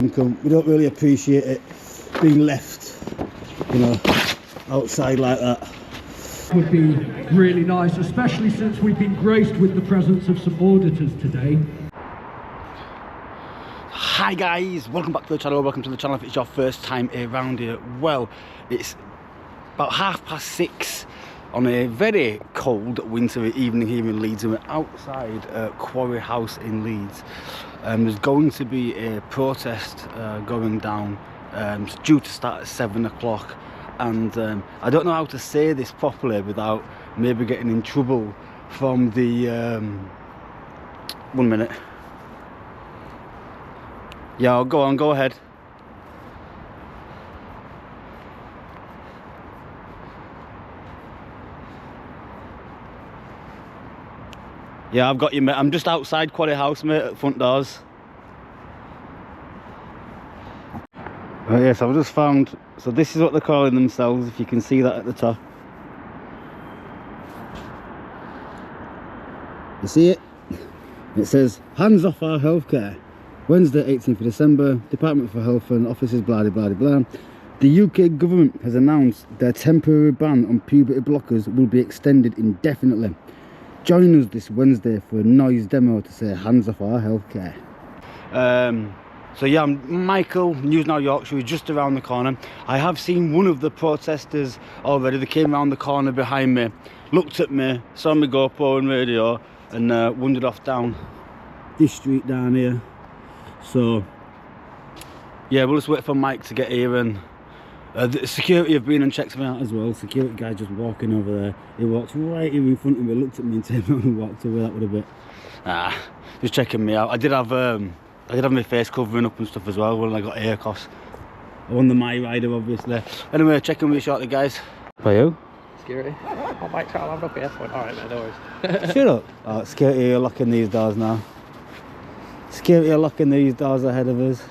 income. We don't really appreciate it being left, you know, outside like that. Would be really nice, especially since we've been graced with the presence of some auditors today. Hi guys, welcome back to the channel. Welcome to the channel if it's your first time around here. Well, it's about 6:30 on a very cold wintry evening here in Leeds, and we're outside Quarry House in Leeds. There's going to be a protest going down. It's due to start at 7 o'clock, and I don't know how to say this properly without maybe getting in trouble from the 1 minute. Yeah, go on, go ahead. Yeah, I've got you, mate. I'm just outside Quarry House, mate, at the front doors. Right, yes, I've just found, so this is what they're calling themselves, if you can see that at the top. You see it? It says, hands off our healthcare. Wednesday, 18th of December, Department for Health and Officers, blah, blah, blah, blah. The UK government has announced their temporary ban on puberty blockers will be extended indefinitely. Join us this Wednesday for a noise demo to say hands off our healthcare. So yeah, I'm Michael, News Now Yorkshire, we're just around the corner. I have seen one of the protesters already. They came around the corner behind me, looked at me, saw me GoPro and radio, and wandered off down this street down here. So yeah, we'll just wait for Mike to get here, and the security have been and checked me out as well. Security guy just walking over there. He walked right here in front of me, looked at me and turned around and walked away. That would have been just checking me out. I did have my face covering up and stuff as well when I got here, cause I won the My Rider obviously. Anyway, checking with you shortly, guys. By you? Security. Oh, Mike's got a laptop here. Alright, mate, no worries. Shut up. Oh, security are locking these doors now. Security are locking these doors ahead of us.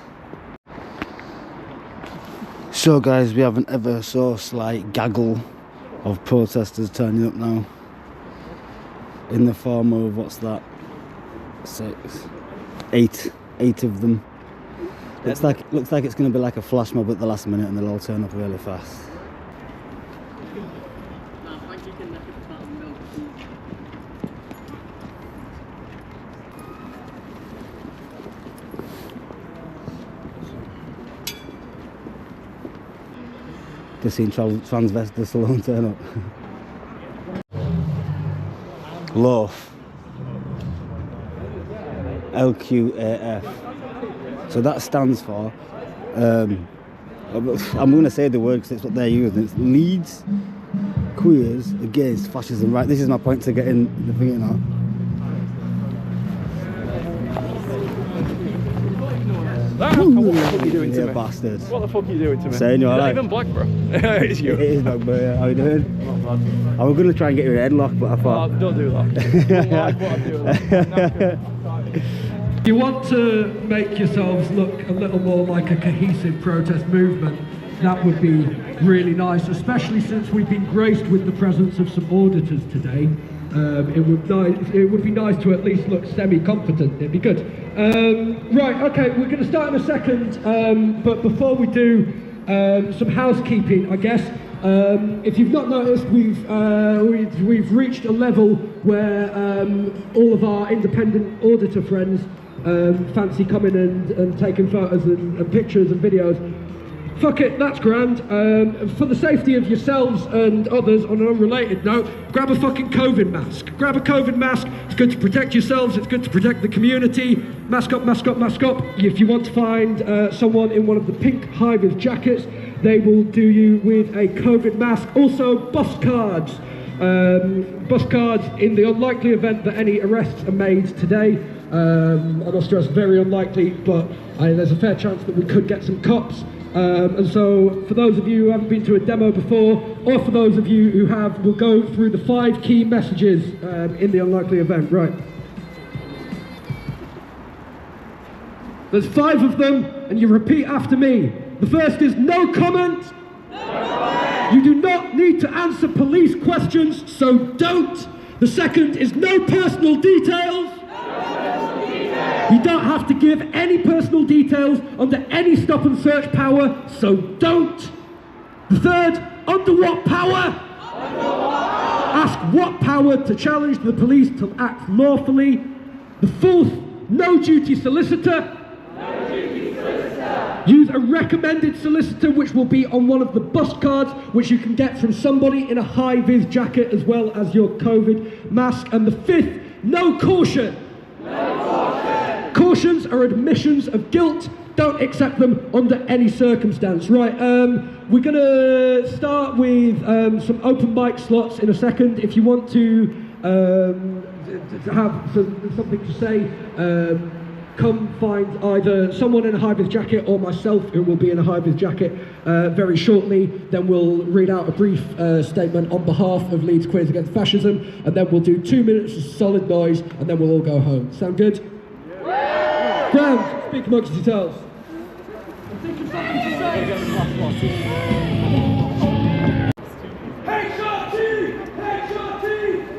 So guys, we have an ever so slight gaggle of protesters turning up now, in the form of, what's that, 8 of them. Looks like it's going to be like a flash mob at the last minute, and they'll all turn up really fast. Just seen transvestites alone turn up. Loaf. LQAF. So that stands for, I'm going to say the word because it's what they're using. It's Leeds Queers Against Fascism. Right, this is my point to get in the thing now. What the fuck are you doing to me? Bastard. What the fuck are you doing to me? Saying you're not right. even Blagborough. It's you. It is Blagborough, yeah. How you doing? Not bad. I was going to try and get you in a headlock, but I thought... Oh, don't do that. You don't like what I'm doing. If you want to make yourselves look a little more like a cohesive protest movement, that would be really nice, especially since we've been graced with the presence of some auditors today. It would be nice to at least look semi-competent. It'd be good. Right, okay, we're going to start in a second, but before we do, some housekeeping, I guess. If you've not noticed, we've reached a level where all of our independent auditor friends fancy coming and taking photos and pictures and videos. Fuck it, that's grand. For the safety of yourselves and others, on an unrelated note, grab a fucking COVID mask. Grab a COVID mask. It's good to protect yourselves, it's good to protect the community. Mask up, mask up, mask up. If you want to find someone in one of the pink high-vis jackets, they will do you with a COVID mask. Also, bus cards. Bus cards in the unlikely event that any arrests are made today. I must stress, very unlikely, but there's a fair chance that we could get some cops. And so, for those of you who haven't been to a demo before, or for those of you who have, we'll go through the 5 key messages in the unlikely event. Right. There's 5 of them, and you repeat after me. The first is no comment. No comment. You do not need to answer police questions, so don't. The second is no personal details. No personal details. You don't have to give any personal details under any stop and search power, so don't. The third, under what power? Ask what power to challenge the police to act lawfully. The fourth, no duty solicitor. Use a recommended solicitor, which will be on one of the bus cards, which you can get from somebody in a high-vis jacket, as well as your COVID mask. And the fifth, no caution. Cautions are admissions of guilt. Don't accept them under any circumstance. Right, we're going to start with some open mic slots in a second. If you want to have something to say, come find either someone in a high-vis jacket or myself, who will be in a high-vis jacket very shortly. Then we'll read out a brief statement on behalf of Leeds Queers Against Fascism, and then we'll do 2 minutes of solid noise, and then we'll all go home. Sound good? Yeah. Ground, speak amongst yourselves. Think of something to say. HRT! HRT!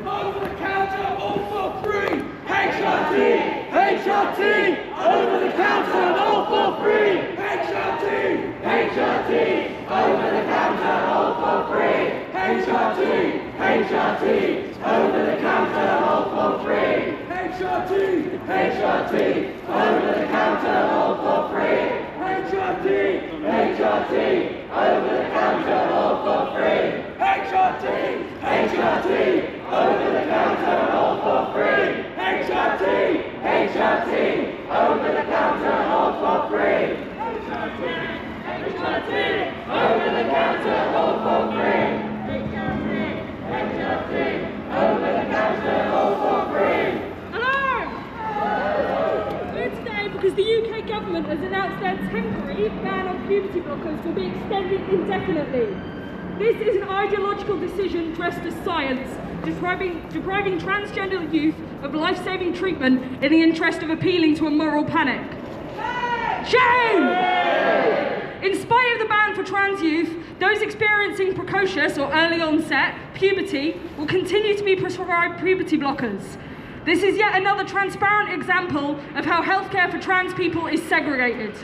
Over the counter, all for free! HRT! HRT! Over the counter, all for free! HRT! HRT! Over the counter, all for free! HRT! HRT! Over the counter, all for free! HRT! HRT! Over the counter, all for free! HRT! HRT! Over the counter, all for free! HRT! HRT! Over the counter, all for free! HRT! HRT! Over the counter, all for free! HRT! HRT! Over the counter, all for free! HRT! HRT! Over the counter, all for free! Because the UK government has announced their temporary ban on puberty blockers will be extended indefinitely. This is an ideological decision dressed as science, depriving transgender youth of life-saving treatment in the interest of appealing to a moral panic. Shame! In spite of the ban for trans youth, those experiencing precocious or early onset puberty will continue to be prescribed puberty blockers. This is yet another transparent example of how healthcare for trans people is segregated.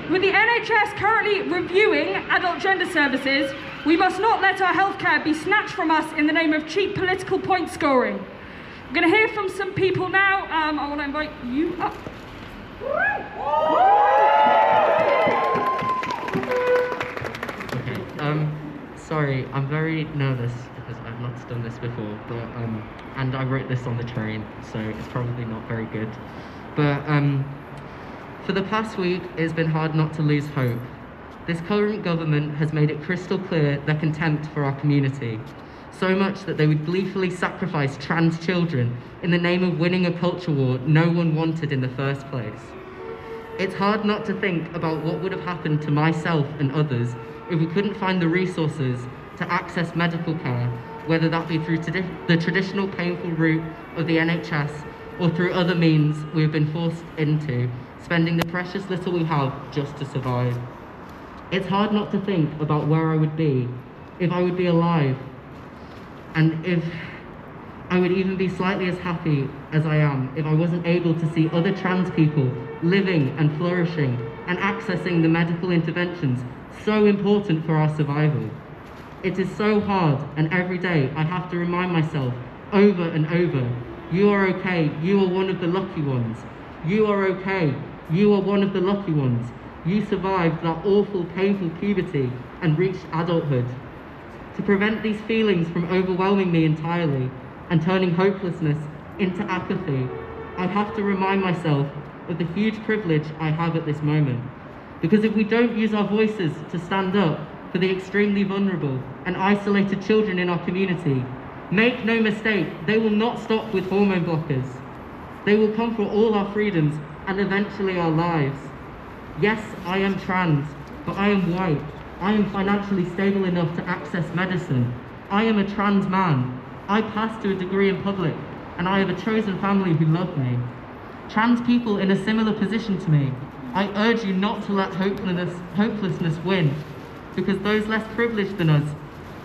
With the NHS currently reviewing adult gender services, we must not let our healthcare be snatched from us in the name of cheap political point scoring. I'm going to hear from some people now. I want to invite you up. Okay, sorry, I'm very nervous because I've not done this before, but and I wrote this on the train, so it's probably not very good. But for the past week, it's been hard not to lose hope. This current government has made it crystal clear their contempt for our community, so much that they would gleefully sacrifice trans children in the name of winning a culture war no one wanted in the first place. It's hard not to think about what would have happened to myself and others if we couldn't find the resources to access medical care, whether that be through the traditional painful route of the NHS or through other means we have been forced into, spending the precious little we have just to survive. It's hard not to think about where I would be, if I would be alive, and if I would even be slightly as happy as I am if I wasn't able to see other trans people living and flourishing and accessing the medical interventions so important for our survival. It is so hard, and every day I have to remind myself over and over, you are okay, you are one of the lucky ones. You are okay, you are one of the lucky ones. You survived that awful, painful puberty and reached adulthood. To prevent these feelings from overwhelming me entirely and turning hopelessness into apathy, I have to remind myself of the huge privilege I have at this moment. Because if we don't use our voices to stand up for the extremely vulnerable and isolated children in our community, make no mistake, they will not stop with hormone blockers. They will come for all our freedoms and eventually our lives. Yes, I am trans, but I am white. I am financially stable enough to access medicine. I am a trans man. I passed to a degree in public, and I have a chosen family who love me. Trans people in a similar position to me, I urge you not to let hopelessness win, because those less privileged than us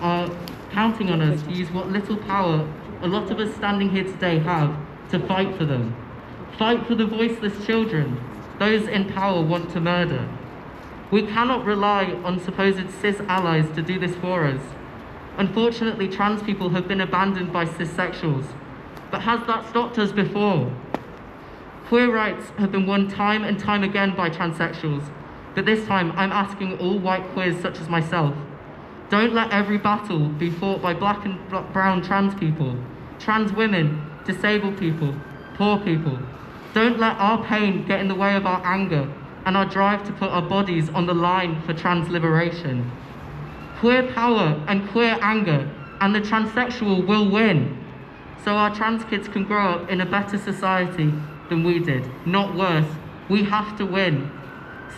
are counting on us to use what little power a lot of us standing here today have to fight for them. Fight for the voiceless children, those in power want to murder. We cannot rely on supposed cis allies to do this for us. Unfortunately, trans people have been abandoned by cissexuals. But has that stopped us before? Queer rights have been won time and time again by transsexuals, but this time I'm asking all white queers such as myself, don't let every battle be fought by black and brown trans people, trans women, disabled people, poor people. Don't let our pain get in the way of our anger and our drive to put our bodies on the line for trans liberation. Queer power and queer anger and the transsexual will win, so our trans kids can grow up in a better society than we did, not worse. We have to win.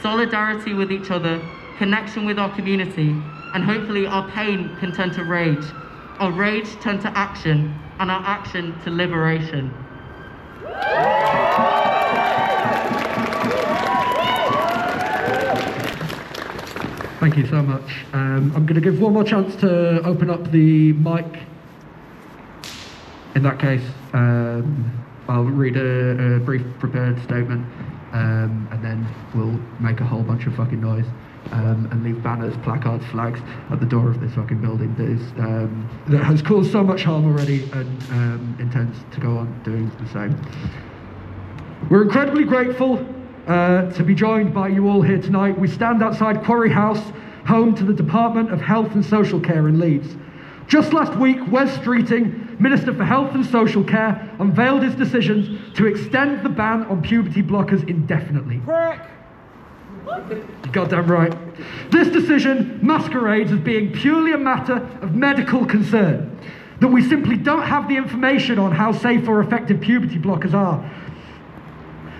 Solidarity with each other, connection with our community, and hopefully our pain can turn to rage, our rage turn to action, and our action to liberation. Thank you so much. I'm going to give one more chance to open up the mic. In that case, I'll read a brief prepared statement, and then we'll make a whole bunch of fucking noise, and leave banners, placards, flags at the door of this fucking building that has caused so much harm already and intends to go on doing the same. We're incredibly grateful to be joined by you all here tonight. We stand outside Quarry House, home to the Department of Health and Social Care in Leeds. Just last week, Wes Streeting, Minister for Health and Social Care, unveiled his decision to extend the ban on puberty blockers indefinitely. You're goddamn right. This decision masquerades as being purely a matter of medical concern, that we simply don't have the information on how safe or effective puberty blockers are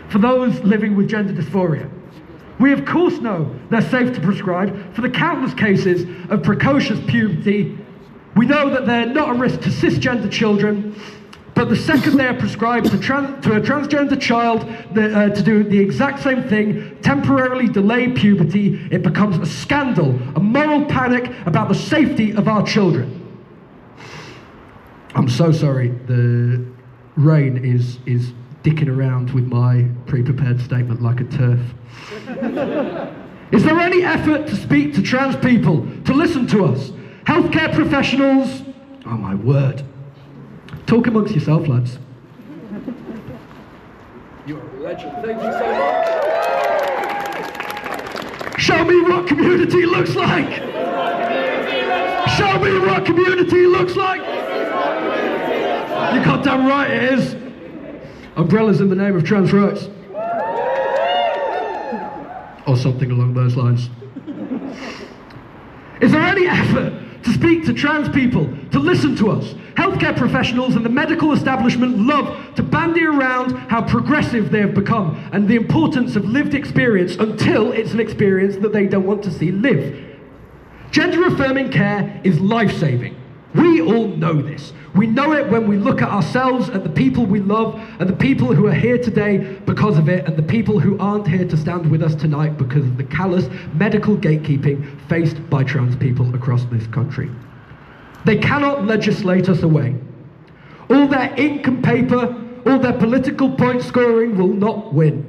for those living with gender dysphoria. We of course know they're safe to prescribe for the countless cases of precocious puberty. We know that they're not a risk to cisgender children, but the second they are prescribed to a transgender child to do the exact same thing, temporarily delay puberty, it becomes a scandal, a moral panic about the safety of our children. I'm so sorry, the rain is dicking around with my pre-prepared statement like a turf. Is there any effort to speak to trans people, to listen to us? Healthcare professionals, oh my word. Talk amongst yourself, lads. You're a legend. Thank you so much. Show me what community looks like. Show me what community looks like. You goddamn right it is. Umbrellas in the name of trans rights. Or something along those lines. Is there any effort to speak to trans people, to listen to us? Healthcare professionals and the medical establishment love to bandy around how progressive they have become and the importance of lived experience until it's an experience that they don't want to see live. Gender-affirming care is life-saving. We all know this. We know it when we look at ourselves, at the people we love, and the people who are here today because of it, and the people who aren't here to stand with us tonight because of the callous medical gatekeeping faced by trans people across this country. They cannot legislate us away. All their ink and paper, all their political point scoring will not win.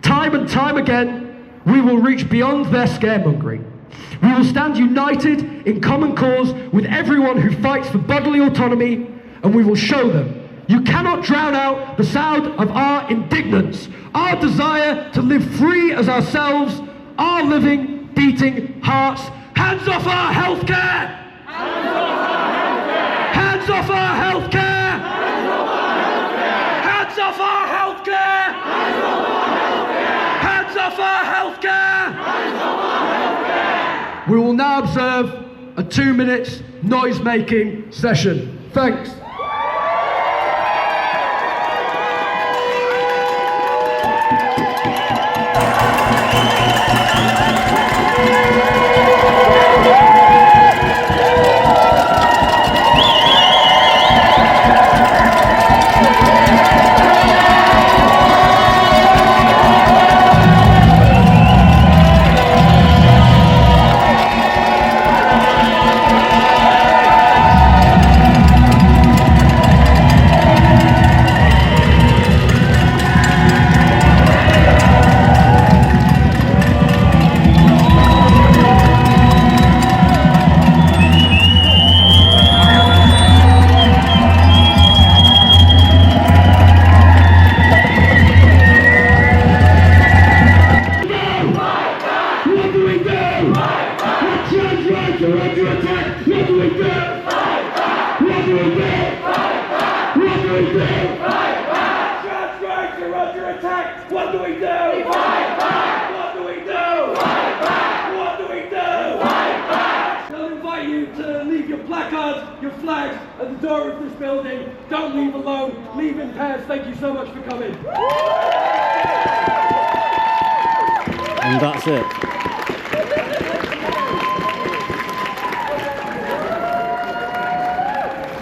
Time and time again, we will reach beyond their scaremongering. We will stand united in common cause with everyone who fights for bodily autonomy, and we will show them you cannot drown out the sound of our indignance, our desire to live free as ourselves, our living, beating hearts. Hands off our healthcare! Hands off our healthcare! Hands off our healthcare! Hands off our healthcare! We will now observe a 2 minutes noise-making session. Thanks. flags at the door of this building. Don't leave alone, leave in pairs. Thank you so much for coming. And that's it.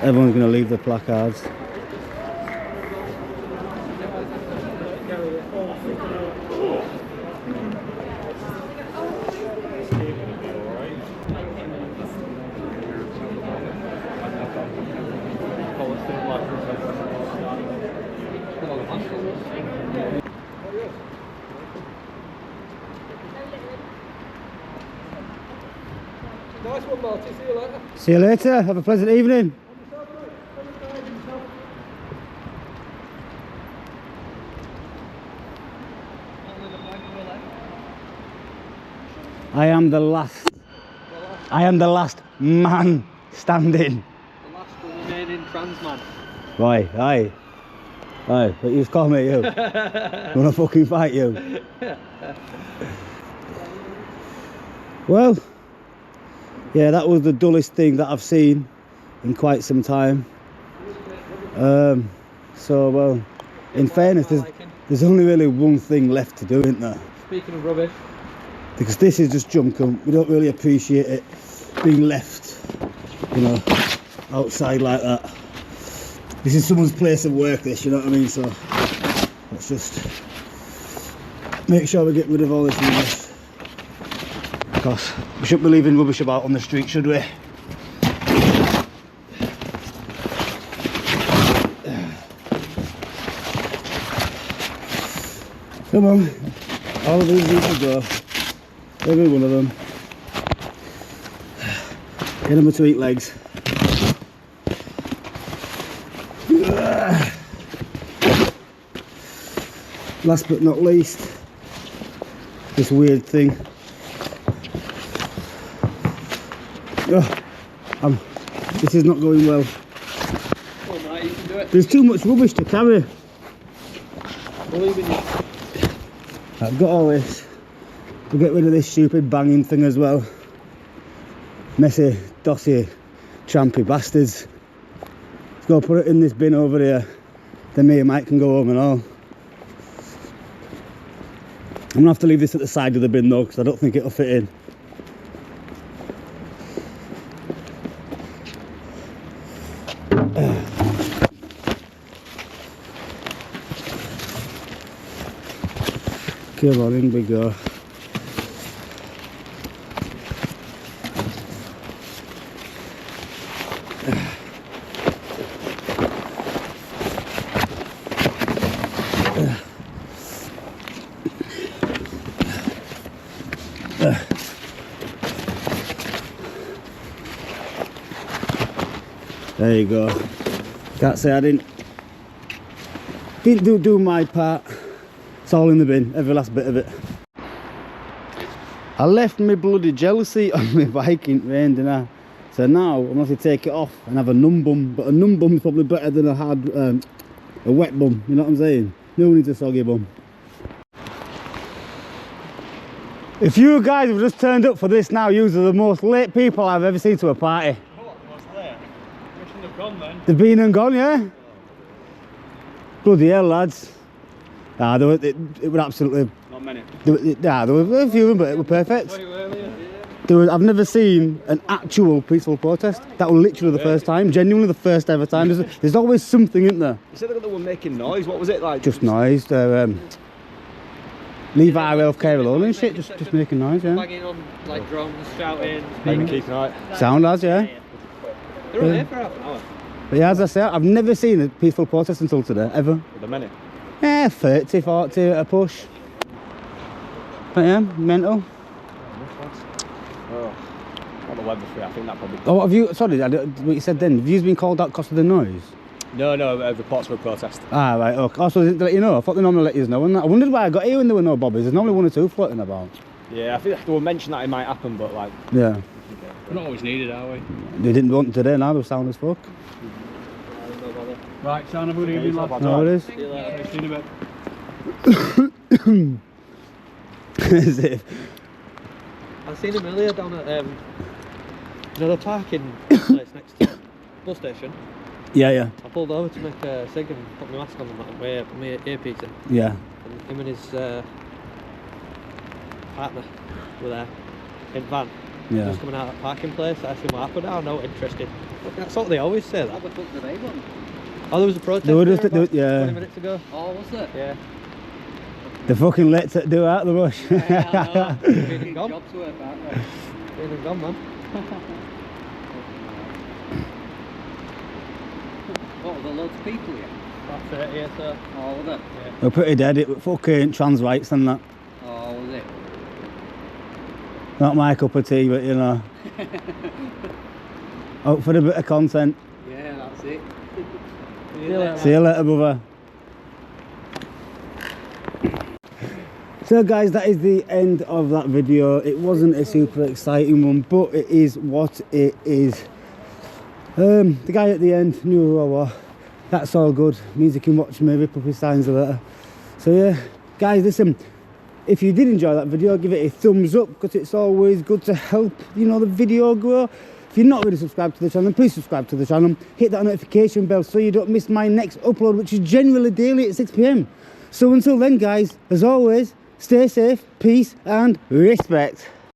Everyone's going to leave the placards. Nice one, Marty. See you later. See you later. Have a pleasant evening. I am the last. I am the last man standing. The last remaining trans man. Right, aye. Aye, but you've called me, you. Wanna fucking fight you? Well, yeah, that was the dullest thing that I've seen in quite some time. So, well, in fairness, there's only really one thing left to do, isn't there? Speaking of rubbish. Because this is just junk and we don't really appreciate it being left, you know, outside like that. This is someone's place of work, this, you know what I mean? So let's just make sure we get rid of all this rubbish. Because we shouldn't be leaving rubbish about on the street, should we? Come on, all of these need to go. Every one of them. Get them to eat legs. Last but not least, this weird thing. This is not going well. Oh, mate, you can do it. There's too much rubbish to carry. Believe in you. I've got all this. We'll get rid of this stupid banging thing as well. Messy, dossy, trampy bastards. Let's go put it in this bin over here. Then me and Mike can go home and all. I'm gonna have to leave this at the side of the bin though, because I don't think it'll fit in. Come on, in we go. There you go. Can't say I didn't do my part. It's all in the bin, every last bit of it. I left my bloody jealousy on my bike in rain, didn't I? So now I'm going to take it off and have a numb bum. But a numb bum is probably better than a wet bum, you know what I'm saying? No one needs a soggy bum. If you guys have just turned up for this now, you are the most late people I've ever seen to a party. What? What's late? We shouldn't have gone then. They've been and gone, yeah? Bloody hell, lads. Nah, it were absolutely... Not many. There were a few of them, but it were perfect. I've never seen an actual peaceful protest. That was literally the first time, genuinely the first ever time. There's always something, isn't there? You said they were making noise. What was it like? Just noise. Leave our healthcare alone and shit. Just making noise, yeah. Banging on like drums, shouting, Maybe keeping right. Sound, lads, yeah. They're only here for half an hour. But yeah, as I say, I've never seen a peaceful protest until today, ever. Were there many? Yeah, 30, 40 at a push. But yeah, mental. Oh, not the weather free. I think that probably. Oh, what have you? Sorry, what you said then. Have you been called out because of the noise? No, reports for a protest. Ah, right. Okay. Also, to let you know, I thought they normally let you know. I wondered why I got here when there were no bobbies. There's normally one or two floating about. Yeah, I think they were mentioning that it might happen, but like. Yeah. We're not always needed, are we? They didn't want today. Now they're sound as fuck. Right, sound of good evening, lads. No, it is. See you later. See you in a bit. As if. I seen him earlier down at the parking place next to bus station. Yeah. I pulled over to make a cig and put my mask on and that, and my earpiece in. Yeah. And him and his partner were there in van. Yeah. Just coming out of that parking place. I asked him what happened. Oh, no, interested. That's what they always say. That. What the fuck did they want? Oh, there was a protest. They were just, there about yeah. 20 minutes ago. Oh, was it? Yeah. They're fucking late to do out the rush. Yeah, I know. Been and gone. Jobs work, aren't they? Been and gone, man. What, were there loads of people here? That's it, yeah, sir. Oh, was it? Yeah. We're pretty dead. It was fucking trans rights and that. Oh, was it? Not my cup of tea, but you know. Out for a bit of content. Yeah, that's it. See you later, brother. So guys, that is the end of that video. It wasn't a super exciting one, but it is what it is. The guy at the end knew who I was. That's all good. Means he can watch me rip up his signs a letter. So yeah, guys, listen. If you did enjoy that video, give it a thumbs up, because it's always good to help, you know, the video grow. If you're not already subscribed to the channel, please subscribe to the channel. Hit that notification bell so you don't miss my next upload, which is generally daily at 6 PM. So until then, guys, as always, stay safe, peace and respect.